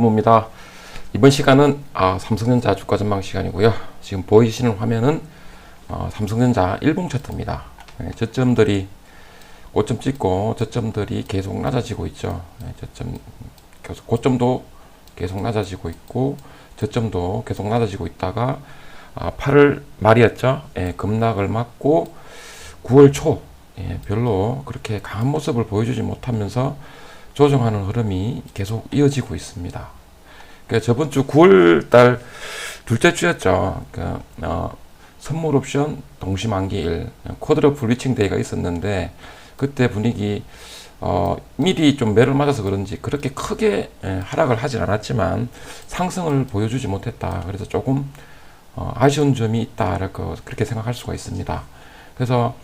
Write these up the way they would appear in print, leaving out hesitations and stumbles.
입니다. 이번 시간은 삼성전자 주가 전망 시간이고요. 지금 보이시는 화면은 삼성전자 일봉 차트입니다. 저점들이 고점 찍고 저점들이 계속 낮아지고 있죠. 고점도 계속 낮아지고 있고 저점도 계속 낮아지고 있다가 8월 말이었죠. 급락을 맞고 9월 초 별로 그렇게 강한 모습을 보여주지 못하면서 조정하는 흐름이 계속 이어지고 있습니다. 그러니까 저번 주 9월 달 둘째 주였죠. 선물 옵션 동시 만기일 쿼드러플 리칭 데이가 있었는데 그때 분위기 미리 좀 매를 맞아서 그런지 그렇게 크게 하락을 하진 않았지만 상승을 보여주지 못했다. 그래서 조금 아쉬운 점이 있다라고 그렇게 생각할 수가 있습니다. 그래서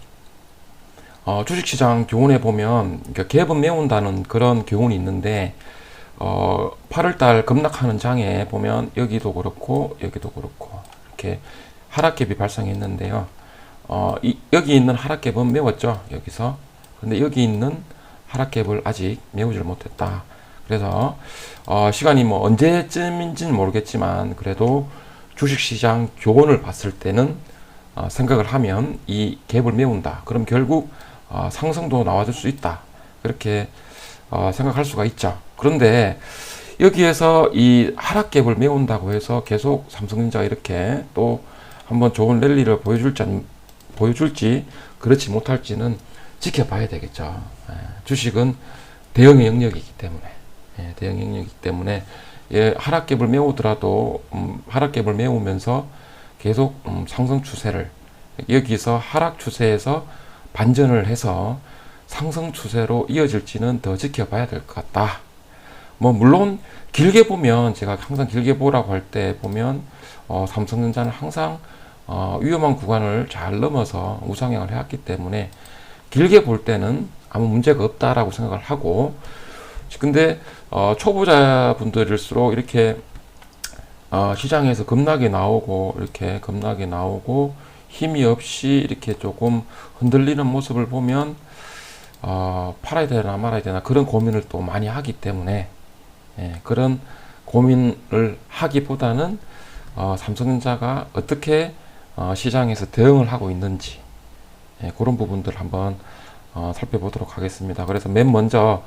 주식시장 교훈에 보면 갭은 메운다는 그런 교훈이 있는데 8월달 급락하는 장에 보면 여기도 그렇고 여기도 그렇고 이렇게 하락갭이 발생했는데요. 여기 있는 하락갭은 메웠죠. 여기서. 근데 여기 있는 하락갭을 아직 메우질 못했다. 그래서 시간이 뭐 언제쯤인지는 모르겠지만 그래도 주식시장 교훈을 봤을 때는 생각을 하면 이 갭을 메운다. 그럼 결국 상승도 나와줄 수 있다. 그렇게 생각할 수가 있죠. 그런데 여기에서 이 하락갭을 메운다고 해서 계속 삼성전자가 이렇게 또 한번 좋은 랠리를 보여줄지 그렇지 못할지는 지켜봐야 되겠죠. 주식은 대형의 영역이기 때문에 하락갭을 메우더라도 하락갭을 메우면서 계속 상승 추세를 여기서 하락 추세에서 반전을 해서 상승 추세로 이어질지는 더 지켜봐야 될 것 같다. 뭐 물론 길게 보면 제가 항상 길게 보라고 할 때 보면 삼성전자는 항상 위험한 구간을 잘 넘어서 우상향을 해왔기 때문에 길게 볼 때는 아무 문제가 없다라고 생각을 하고 근데 초보자분들일수록 이렇게 시장에서 급락이 나오고 이렇게 급락이 나오고 힘이 없이 이렇게 조금 흔들리는 모습을 보면 팔아야 되나 말아야 되나 그런 고민을 또 많이 하기 때문에 그런 고민을 하기보다는 삼성전자가 어떻게 시장에서 대응을 하고 있는지 그런 부분들 한번 살펴보도록 하겠습니다. 그래서 맨 먼저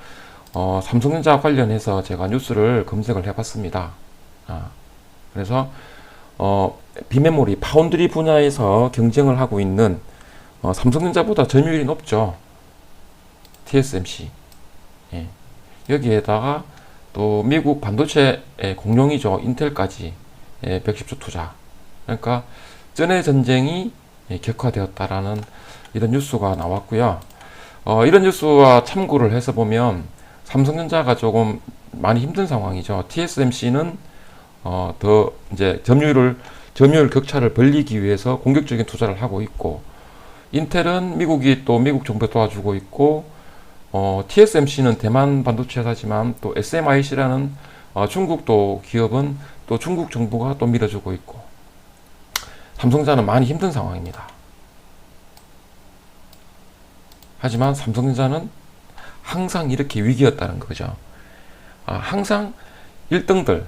삼성전자 관련해서 제가 뉴스를 검색을 해봤습니다. 그래서 비메모리, 파운드리 분야에서 경쟁을 하고 있는 삼성전자보다 점유율이 높죠. TSMC. 여기에다가 또 미국 반도체 공룡이죠. 인텔까지 110조 투자. 그러니까 전의 전쟁이 격화되었다라는 이런 뉴스가 나왔고요. 이런 뉴스와 참고를 해서 보면 삼성전자가 조금 많이 힘든 상황이죠. TSMC는 더 이제 점유율 격차를 벌리기 위해서 공격적인 투자를 하고 있고 인텔은 미국이 또 미국 정부에 도와주고 있고 TSMC는 대만 반도체 회사지만 또 SMIC라는 중국도 기업은 또 중국 정부가 또 밀어주고 있고 삼성전자는 많이 힘든 상황입니다. 하지만 삼성전자는 항상 이렇게 위기였다는 거죠. 항상 1등들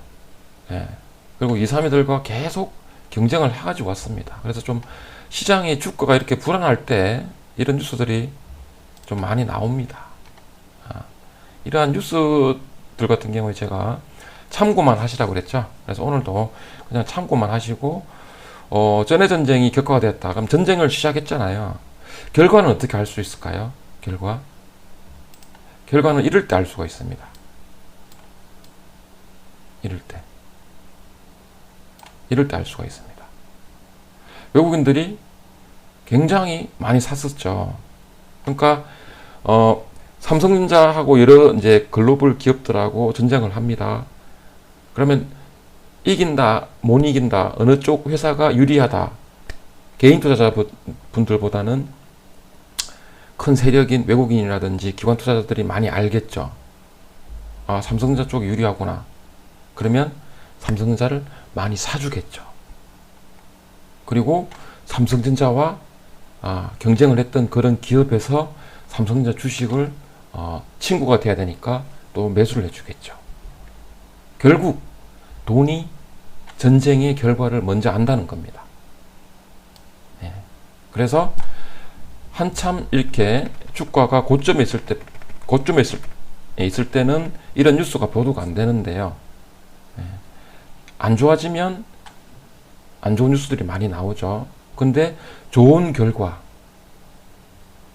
그리고 2, 3위들과 계속 경쟁을 해가지고 왔습니다. 그래서 좀 시장의 주가가 이렇게 불안할 때 이런 뉴스들이 좀 많이 나옵니다. 이러한 뉴스들 같은 경우에 제가 참고만 하시라고 그랬죠. 그래서 오늘도 그냥 참고만 하시고 전의 전쟁이 격화가 됐다. 그럼 전쟁을 시작했잖아요. 결과는 어떻게 알 수 있을까요? 결과는 이럴 때 알 수가 있습니다. 이럴 때 알 수가 있습니다. 외국인들이 굉장히 많이 샀었죠. 그러니까 삼성전자하고 여러 이제 글로벌 기업들하고 전쟁을 합니다. 그러면 이긴다, 못 이긴다, 어느 쪽 회사가 유리하다. 개인 투자자 분들보다는 큰 세력인 외국인이라든지 기관 투자자들이 많이 알겠죠. 삼성전자 쪽이 유리하구나. 그러면 삼성전자를 많이 사주겠죠. 그리고 삼성전자와 경쟁을 했던 그런 기업에서 삼성전자 주식을 친구가 돼야 되니까 또 매수를 해주겠죠. 결국 돈이 전쟁의 결과를 먼저 안다는 겁니다. 예. 그래서 한참 이렇게 주가가 고점에 있을 때는 이런 뉴스가 보도가 안 되는데요. 예. 안 좋아지면 안 좋은 뉴스들이 많이 나오죠. 근데 좋은 결과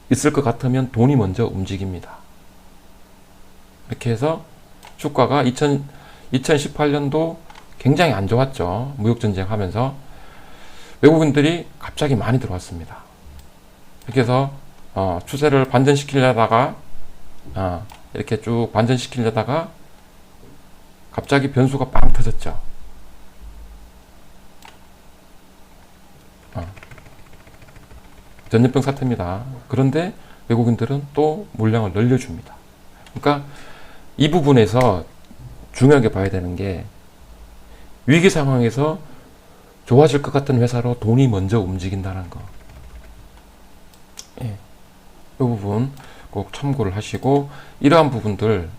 있을 것 같으면 돈이 먼저 움직입니다. 이렇게 해서 주가가 2018년도 굉장히 안 좋았죠. 무역전쟁 하면서 외국인들이 갑자기 많이 들어왔습니다. 이렇게 해서 추세를 반전시키려다가 이렇게 쭉 반전시키려다가 갑자기 변수가 빵 터졌죠. 전염병 사태입니다. 그런데 외국인들은 또 물량을 늘려줍니다. 그러니까 이 부분에서 중요하게 봐야 되는 게 위기 상황에서 좋아질 것 같은 회사로 돈이 먼저 움직인다는 거. 예. 이 부분 꼭 참고를 하시고 이러한 부분들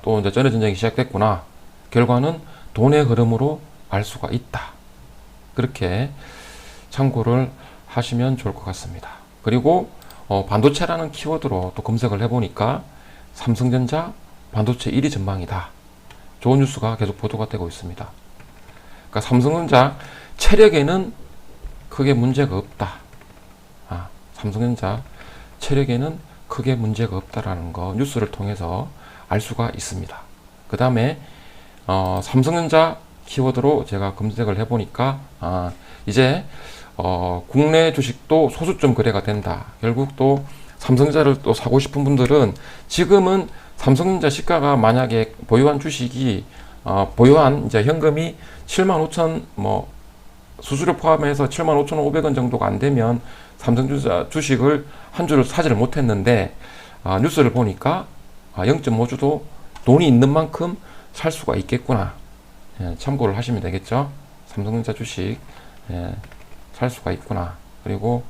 또 이제 전해 전쟁이 시작됐구나. 결과는 돈의 흐름으로 알 수가 있다. 그렇게 참고를 하시면 좋을 것 같습니다. 그리고 반도체라는 키워드로 또 검색을 해보니까 삼성전자 반도체 1위 전망이다. 좋은 뉴스가 계속 보도가 되고 있습니다. 그러니까 삼성전자 체력에는 크게 문제가 없다. 삼성전자 체력에는 크게 문제가 없다라는 거 뉴스를 통해서 알 수가 있습니다. 그 다음에 삼성전자 키워드로 제가 검색을 해보니까 이제 국내 주식도 소수점 거래가 된다. 결국 또 삼성전자를 또 사고 싶은 분들은 지금은 삼성전자 시가가 만약에 보유한 주식이 보유한 이제 현금이 75,000 수수료 포함해서 75,500원 정도가 안 되면 삼성전자 주식을 한 주를 사지를 못했는데 뉴스를 보니까 0.5주도 돈이 있는 만큼 살 수가 있겠구나. 예, 참고를 하시면 되겠죠. 삼성전자 주식 살 수가 있구나. 그리고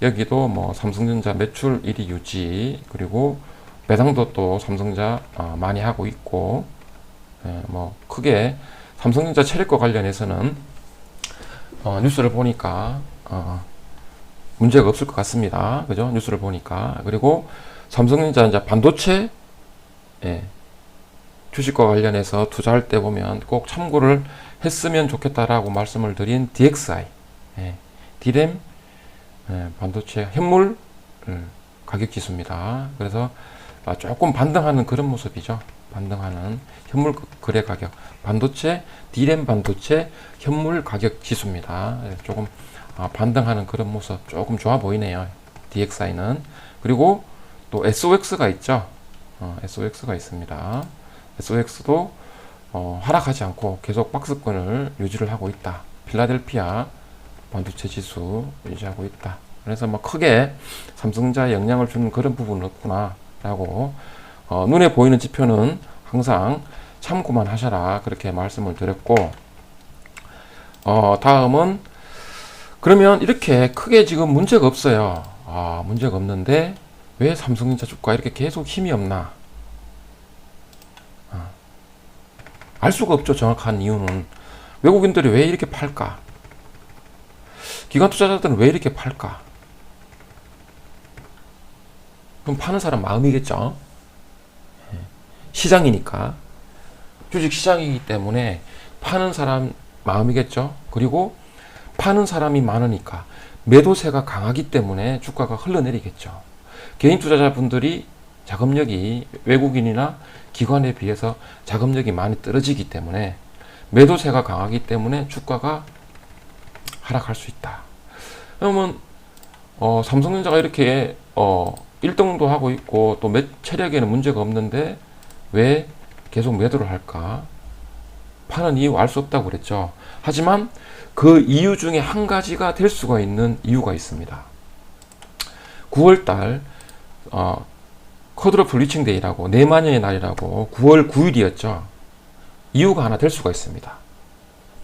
여기도 삼성전자 매출 1위 유지, 그리고 배당도 또 삼성전자 많이 하고 있고, 크게 삼성전자 체력과 관련해서는 뉴스를 보니까 문제가 없을 것 같습니다. 그죠? 뉴스를 보니까. 그리고 삼성전자 이제 반도체 주식과 관련해서 투자할 때 보면 꼭 참고를 했으면 좋겠다라고 말씀을 드린 DXI, D램 반도체 현물 가격 지수입니다. 그래서 조금 반등하는 그런 모습이죠. 반등하는 현물 거래 가격, 반도체, D램 반도체 현물 가격 지수입니다. 조금 반등하는 그런 모습 조금 좋아 보이네요. DXI는. 그리고 또 SOX가 있죠. SOX가 있습니다. SOX도 하락하지 않고 계속 박스권을 유지를 하고 있다. 필라델피아 반도체 지수 유지하고 있다. 그래서 크게 삼성전자에 영향을 주는 그런 부분은 없구나 라고 눈에 보이는 지표는 항상 참고만 하셔라 그렇게 말씀을 드렸고, 다음은 그러면 이렇게 크게 지금 문제가 없어요. 문제가 없는데 왜 삼성전자 주가 이렇게 계속 힘이 없나? 알 수가 없죠. 정확한 이유는. 외국인들이 왜 이렇게 팔까? 기관 투자자들은 왜 이렇게 팔까? 그럼 파는 사람 마음이겠죠. 시장이니까. 주식 시장이기 때문에 파는 사람 마음이겠죠. 그리고 파는 사람이 많으니까 매도세가 강하기 때문에 주가가 흘러내리겠죠. 개인 투자자분들이 자금력이 외국인이나 기관에 비해서 자금력이 많이 떨어지기 때문에 매도세가 강하기 때문에 주가가 하락할 수 있다. 그러면 삼성전자가 이렇게 1등도 하고 있고 또 체력에는 문제가 없는데 왜 계속 매도를 할까? 파는 이유 알 수 없다고 그랬죠. 하지만 그 이유 중에 한 가지가 될 수가 있는 이유가 있습니다. 9월달 쿼드러플 리칭 데이라고, 내마녀의 날이라고 9월 9일이었죠. 이유가 하나 될 수가 있습니다.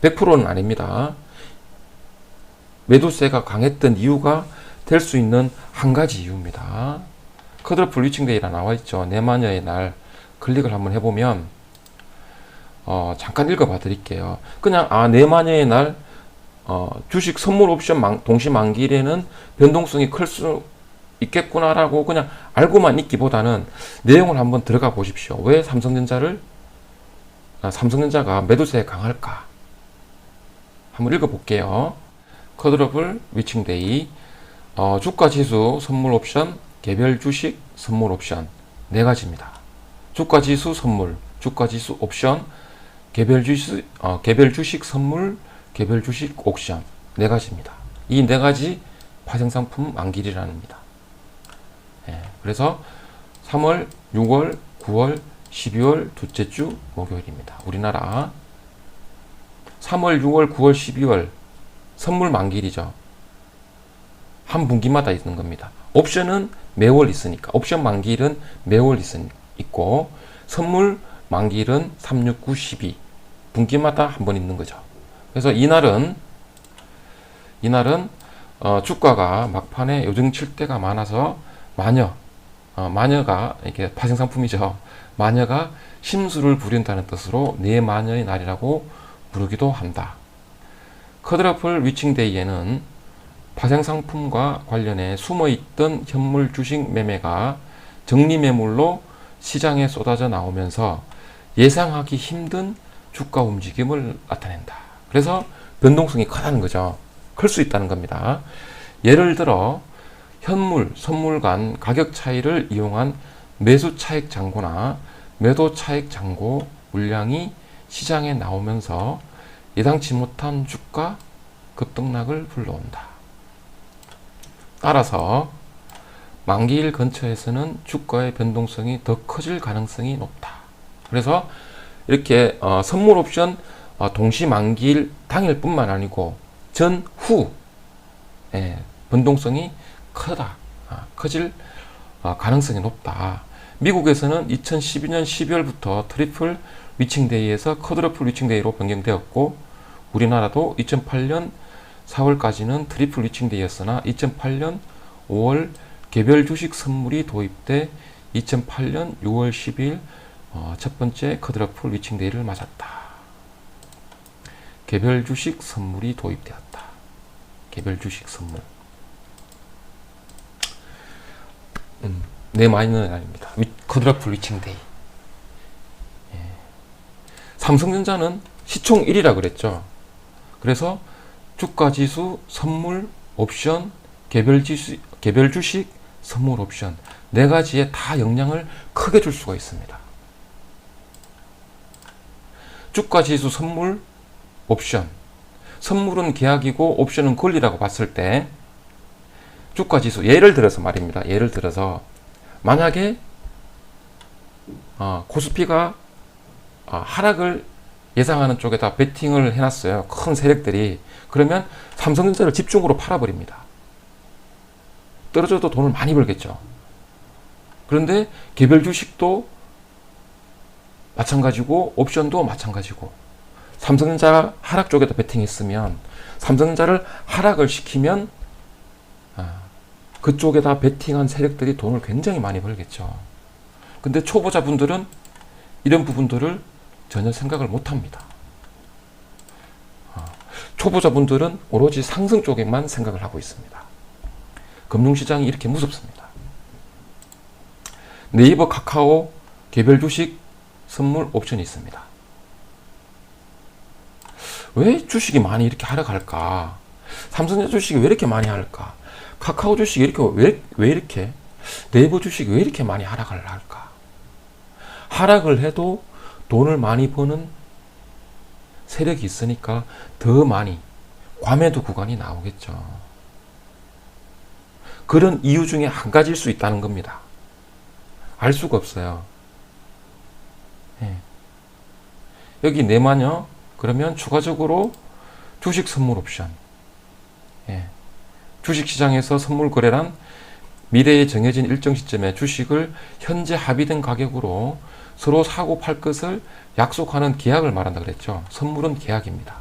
100%는 아닙니다. 매도세가 강했던 이유가 될 수 있는 한 가지 이유입니다. 쿼드러플 리칭 데이라 나와 있죠. 내마녀의 날 클릭을 한번 해보면 잠깐 읽어봐 드릴게요. 그냥 내 마녀의 날 주식 선물 옵션 동시 만기일에는 변동성이 클 수 있겠구나라고 그냥 알고만 있기보다는 내용을 한번 들어가 보십시오. 왜 삼성전자가 매도세에 강할까? 한번 읽어볼게요. 컷오프 위칭데이, 주가지수 선물 옵션, 개별 주식 선물 옵션 4가지입니다. 주가지수 선물, 주가지수 옵션, 개별 주식 선물, 개별 주식 옵션 4가지입니다. 이 4가지 파생상품 만기일이랍니다. 그래서 3월, 6월, 9월, 12월 둘째 주 목요일입니다. 우리나라 3월, 6월, 9월, 12월 선물 만기일이죠. 한 분기마다 있는 겁니다. 옵션은 매월 있으니까 옵션 만기일은 매월 있고 선물 만기일은 3, 6, 9, 12 분기마다 한 번 있는 거죠. 그래서 이날은 주가가 막판에 요즘 칠 때가 많아서 마녀가 이게 파생상품이죠. 마녀가 심술을 부린다는 뜻으로 네 마녀의 날이라고 부르기도 한다. 컷오프 위칭데이에는 파생상품과 관련해 숨어있던 현물 주식 매매가 정리매물로 시장에 쏟아져 나오면서 예상하기 힘든 주가 움직임을 나타낸다. 그래서 변동성이 크다는 거죠. 클 수 있다는 겁니다. 예를 들어 현물, 선물 간 가격 차이를 이용한 매수 차익 잔고나 매도 차익 잔고 물량이 시장에 나오면서 예상치 못한 주가 급등락을 불러온다. 따라서 만기일 근처에서는 주가의 변동성이 더 커질 가능성이 높다. 그래서 이렇게 선물 옵션 동시 만기일 당일뿐만 아니고 전후 변동성이 커질 가능성이 높다. 미국에서는 2012년 12월부터 트리플 위칭데이에서 컷오프 위칭데이로 변경되었고 우리나라도 2008년 4월까지는 트리플 위칭데이였으나 2008년 5월 개별 주식 선물이 도입돼 2008년 6월 10일 첫 번째 컷오프 위칭데이를 맞았다. 개별 주식 선물이 도입되었다. 개별 주식 선물. 네 마이너는 아닙니다. 컷오프 위칭데이. 삼성전자는 시총 1위라 그랬죠. 그래서 주가지수, 선물, 옵션, 개별 주식, 선물 옵션 4가지에 다 영향을 크게 줄 수가 있습니다. 주가지수, 선물, 옵션. 선물은 계약이고 옵션은 권리라고 봤을 때 주가지수, 예를 들어서 말입니다. 예를 들어서 만약에 코스피가 하락을 예상하는 쪽에다 베팅을 해놨어요. 큰 세력들이. 그러면 삼성전자를 집중으로 팔아버립니다. 떨어져도 돈을 많이 벌겠죠. 그런데 개별 주식도 마찬가지고 옵션도 마찬가지고 삼성전자 하락 쪽에다 베팅했으면 삼성전자를 하락을 시키면 그쪽에다 베팅한 세력들이 돈을 굉장히 많이 벌겠죠. 근데 초보자분들은 이런 부분들을 전혀 생각을 못합니다. 초보자분들은 오로지 상승 쪽에만 생각을 하고 있습니다. 금융시장이 이렇게 무섭습니다. 네이버, 카카오 개별 주식 선물 옵션이 있습니다. 왜 주식이 많이 이렇게 하락할까? 삼성전자 주식이 왜 이렇게 많이 하락할까? 카카오 주식이 왜 이렇게 네이버 주식이 왜 이렇게 많이 하락을 할까? 하락을 해도 돈을 많이 버는 세력이 있으니까 더 많이 과매도 구간이 나오겠죠. 그런 이유 중에 한 가지일 수 있다는 겁니다. 알 수가 없어요. 여기 내마녀 그러면 추가적으로 주식 선물 옵션. 주식시장에서 선물 거래란 미래에 정해진 일정 시점에 주식을 현재 합의된 가격으로 서로 사고 팔 것을 약속하는 계약을 말한다 그랬죠. 선물은 계약입니다.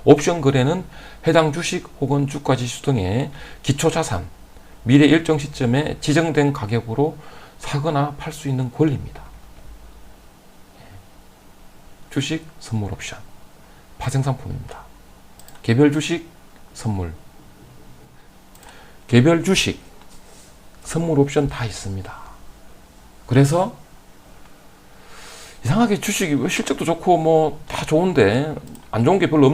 옵션 거래는 해당 주식 혹은 주가지수 등의 기초자산, 미래 일정 시점에 지정된 가격으로 사거나 팔 수 있는 권리입니다. 주식, 선물 옵션, 파생상품입니다. 개별 주식, 선물, 개별 주식, 선물 옵션 다 있습니다. 그래서 이상하게 주식이 실적도 좋고 뭐 다 좋은데 안 좋은 게 별로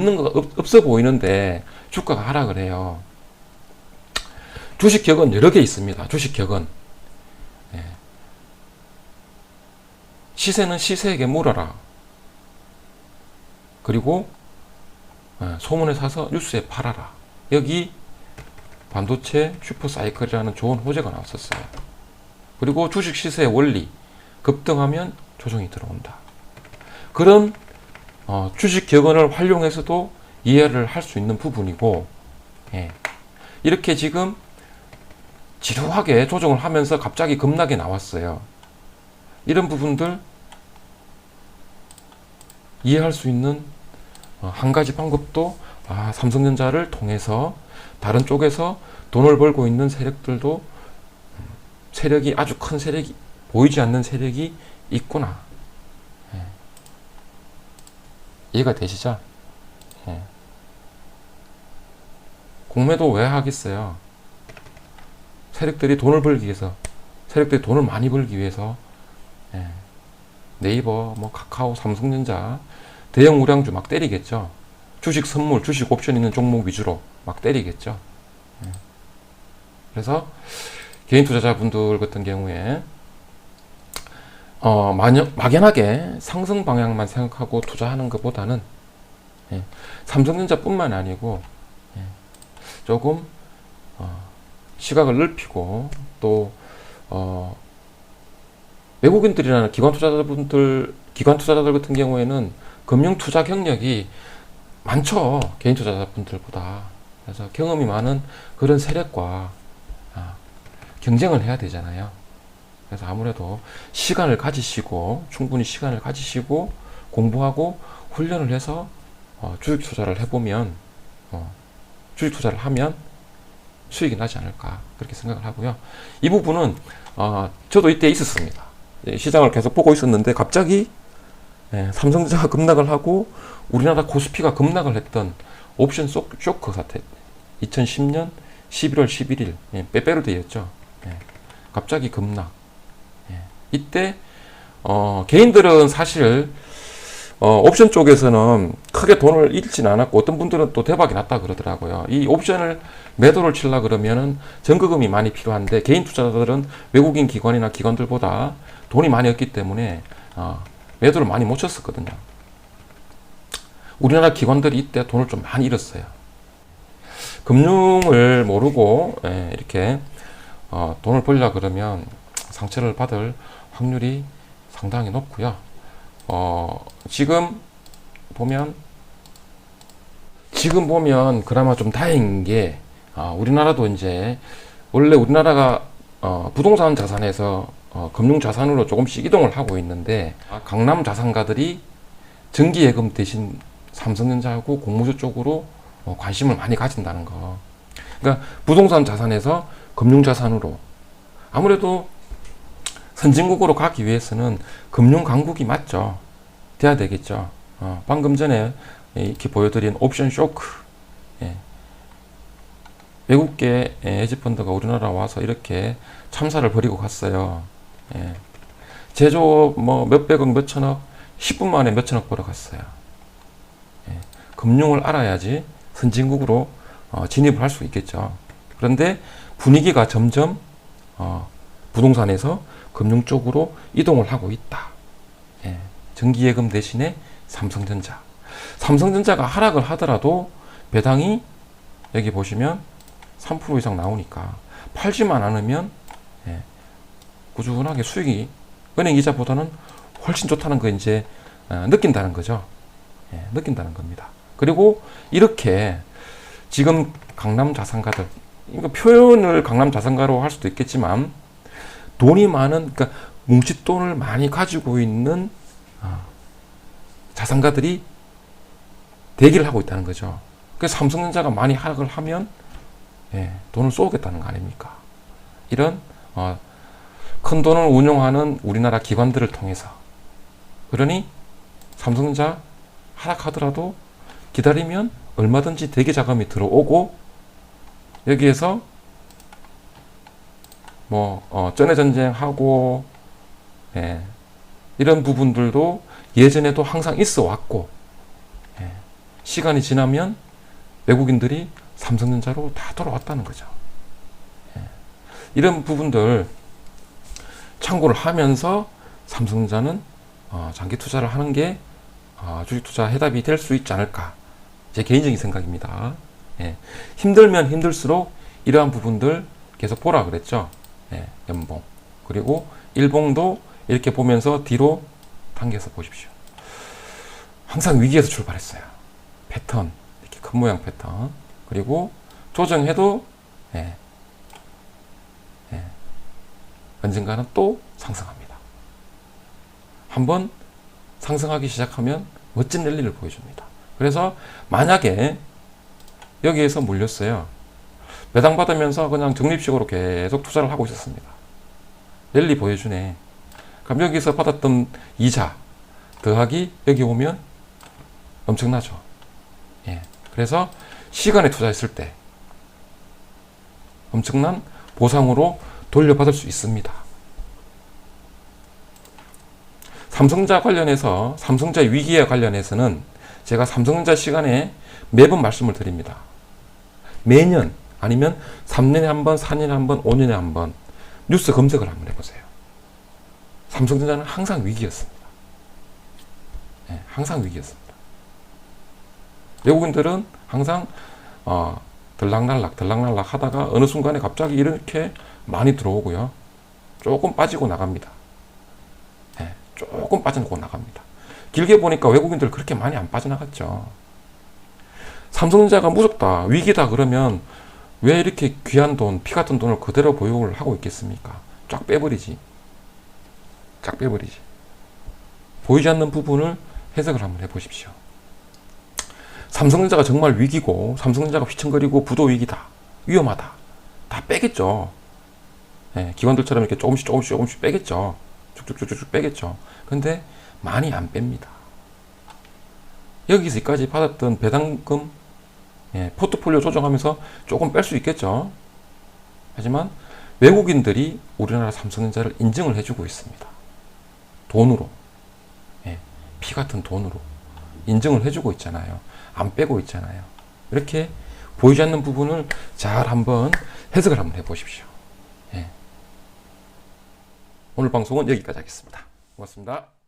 없어 보이는데 주가가 하락을 해요. 주식 격은 여러 개 있습니다. 주식 격은 시세는 시세에게 물어라. 그리고 소문에 사서 뉴스에 팔아라. 여기 반도체 슈퍼사이클이라는 좋은 호재가 나왔었어요. 그리고 주식 시세의 원리, 급등하면 조정이 들어온다. 그런 주식 격언을 활용해서도 이해를 할 수 있는 부분이고, 이렇게 지금 지루하게 조정을 하면서 갑자기 급락이 나왔어요. 이런 부분들 이해할 수 있는 한 가지 방법도 삼성전자를 통해서 다른 쪽에서 돈을 벌고 있는 세력들도 세력이 아주 큰 세력이 보이지 않는 세력이 있구나. 이해가 되시죠? 공매도 왜 하겠어요? 세력들이 돈을 벌기 위해서, 세력들이 돈을 많이 벌기 위해서 네이버, 뭐 카카오, 삼성전자 대형 우량주 막 때리겠죠. 주식 선물, 주식 옵션 있는 종목 위주로 막 때리겠죠. 그래서 개인 투자자분들 같은 경우에 막연하게 상승 방향만 생각하고 투자하는 것보다는 삼성전자뿐만 아니고 조금 시각을 넓히고 또 외국인들이나 기관 투자자들 같은 경우에는 금융 투자 경력이 많죠. 개인 투자자분들보다. 그래서 경험이 많은 그런 세력과 경쟁을 해야 되잖아요. 그래서 아무래도 시간을 가지시고, 충분히 시간을 가지시고 공부하고 훈련을 해서 주식 투자를 해보면, 주식 투자를 하면 수익이 나지 않을까 그렇게 생각을 하고요. 이 부분은 저도 이때 있었습니다. 시장을 계속 보고 있었는데 갑자기 삼성전자가 급락을 하고 우리나라 코스피가 급락을 했던 옵션 쇼크 사태, 2010년 11월 11일 빼빼로데이였죠. 갑자기 급락. 이때 개인들은 사실 옵션 쪽에서는 크게 돈을 잃진 않았고 어떤 분들은 또 대박이 났다 그러더라고요. 이 옵션을 매도를 치려 그러면은 전거금이 많이 필요한데 개인 투자자들은 외국인 기관이나 기관들보다 돈이 많이 없기 때문에 매도를 많이 못 쳤었거든요. 우리나라 기관들이 이때 돈을 좀 많이 잃었어요. 금융을 모르고 이렇게 돈을 벌려 그러면 상처를 받을 확률이 상당히 높고요. 지금 보면 그나마 좀 다행인 게 우리나라도 이제 원래 우리나라가 부동산 자산에서 금융 자산으로 조금씩 이동을 하고 있는데 강남 자산가들이 정기예금 대신 삼성전자하고 공모주 쪽으로 관심을 많이 가진다는 거. 그러니까 부동산 자산에서 금융 자산으로 아무래도 선진국으로 가기 위해서는 금융 강국이 맞죠. 돼야 되겠죠. 방금 전에 이렇게 보여드린 옵션 쇼크. 외국계 헤지펀드가 우리나라 와서 이렇게 참사를 벌이고 갔어요. 제조 뭐 몇백억, 몇천억, 10분 만에 몇천억 벌어갔어요. 금융을 알아야지 선진국으로 진입을 할 수 있겠죠. 그런데 분위기가 점점 부동산에서 금융 쪽으로 이동을 하고 있다. 정기예금 대신에 삼성전자가 하락을 하더라도 배당이 여기 보시면 3% 이상 나오니까 팔지만 않으면 꾸준하게 수익이 은행 이자보다는 훨씬 좋다는 거 이제 느낀다는 거죠. 느낀다는 겁니다. 그리고 이렇게 지금 강남 자산가들, 그러니까 표현을 강남 자산가로 할 수도 있겠지만 돈이 많은, 그러니까 뭉칫돈을 많이 가지고 있는 자산가들이 대기를 하고 있다는 거죠. 그래서 삼성전자가 많이 하락을 하면 돈을 쏘겠다는 거 아닙니까? 이런 큰 돈을 운용하는 우리나라 기관들을 통해서. 그러니 삼성전자 하락하더라도 기다리면 얼마든지 대기 자금이 들어오고 여기에서 전해 전쟁하고 이런 부분들도 예전에도 항상 있어 왔고 시간이 지나면 외국인들이 삼성전자로 다 돌아왔다는 거죠. 이런 부분들 참고를 하면서 삼성전자는 장기 투자를 하는 게 주식 투자 해답이 될 수 있지 않을까, 제 개인적인 생각입니다. 힘들면 힘들수록 이러한 부분들 계속 보라 그랬죠. 연봉 그리고 일봉도 이렇게 보면서 뒤로 당겨서 보십시오. 항상 위기에서 출발했어요. 패턴, 이렇게 큰 모양 패턴. 그리고 조정해도 언젠가는 또 상승합니다. 한번 상승하기 시작하면 멋진 랠리를 보여줍니다. 그래서 만약에 여기에서 물렸어요. 매당 받으면서 그냥 적립식으로 계속 투자를 하고 있었습니다. 랠리 보여주네. 그럼 여기서 받았던 이자 더하기 여기 오면 엄청나죠. 그래서 시간에 투자했을 때 엄청난 보상으로 돌려받을 수 있습니다. 삼성전자 관련해서, 삼성전자 위기에 관련해서는 제가 삼성전자 시간에 매번 말씀을 드립니다. 매년 아니면 3년에 한 번, 4년에 한 번, 5년에 한 번 뉴스 검색을 한번 해보세요. 삼성전자는 항상 위기였습니다. 항상 위기였습니다. 외국인들은 항상 들락날락 하다가 어느 순간에 갑자기 이렇게 많이 들어오고요. 조금 빠지고 나갑니다. 조금 빠져나가고 나갑니다. 길게 보니까 외국인들 그렇게 많이 안 빠져나갔죠. 삼성전자가 무섭다, 위기다 그러면 왜 이렇게 귀한 돈, 피 같은 돈을 그대로 보유를 하고 있겠습니까? 쫙 빼버리지. 쫙 빼버리지. 보이지 않는 부분을 해석을 한번 해보십시오. 삼성전자가 정말 위기고 삼성전자가 휘청거리고 부도 위기다, 위험하다, 다 빼겠죠. 기관들처럼 이렇게 조금씩 빼겠죠. 쭉쭉쭉쭉 빼겠죠. 근데 많이 안 뺍니다. 여기서까지 받았던 배당금, 포트폴리오 조정하면서 조금 뺄 수 있겠죠. 하지만 외국인들이 우리나라 삼성전자를 인증을 해주고 있습니다. 돈으로, 피 같은 돈으로 인증을 해주고 있잖아요. 안 빼고 있잖아요. 이렇게 보이지 않는 부분을 잘 한번 해석을 한번 해보십시오. 오늘 방송은 여기까지 하겠습니다. 고맙습니다.